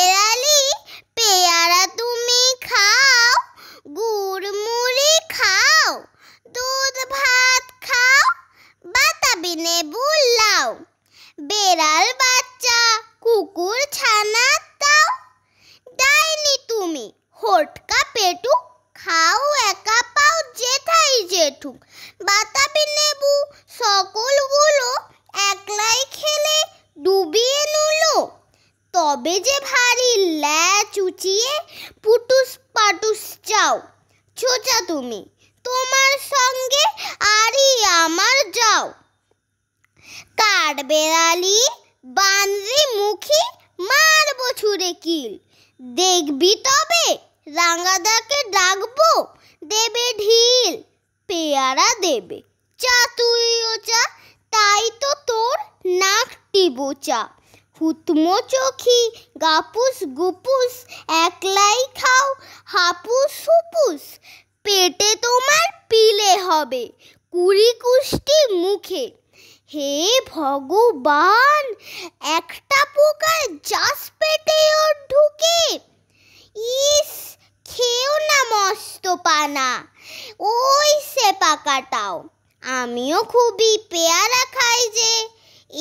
বেড়ালি পেয়ারা তুমি খাও, গুড় মুড়ি খাও, দুধ ভাত খাও, বাতাবি লেবু লাও। বেড়াল বাচ্চা কুকুর ছানা দাও। ডাইনি তুমি হোটকা পেটুক, খাও একা পাও জেঠাই জেঠুক। বাতাবি লেবু সকলগুলো একলাই খেলে ডুবিয়ে নুলো। তবে যে ভারী ল্যাচ উঁচিয়ে পুটুস পাটুস চাও। ছোচা তুমি তোমার সঙ্গে আরই আমার যাও। কাঠবেড়ালি বানরি মুখী মারবো ছুঁড়ে কিল। দেখবি তবে রাঙাদাকে ডাকবো, দেবে ঢিল। পেয়ারা দেবে চা তুইও চা, তাই তো তোর নাকটি বোচা। হুতমো চোখি গাপুস গুপুস, একলাই খাও হাপুস হুপুস। পেটে তোমার পিলে হবে 20 মুখে। হে ভগবান, একটা পোকার জাস পেটে ওর ঢুকে। ইস, খেও না মস্ত পানা, ওই সে পাকাটাও। আমিও খুবই পেয়ারা খাই যে,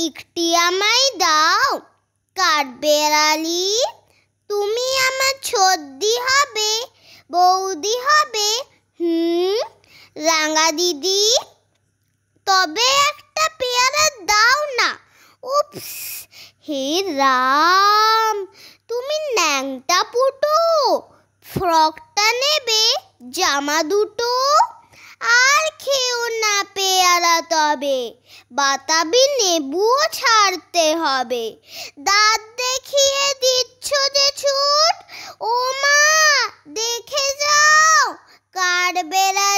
একটি আমায় দাও। কাঠবেড়ালি তুমি আমার ছদ্দি হবে, বৌদি হবে। রাঙা দিদি তবে একটা পেয়ারা দাও না। উপস, হে রাম, তুমি ন্যাংটা পুটো, ফ্রকটা নেবে জামা দুটো। আর খেও না পেয়ারা তবে, বাতাবি লেবুও ছাড়তে হবে। দাঁত দেখিয়ে দিচ্ছ যে ছুট, ও মা দেখে যাও। কাঠবেড়ালি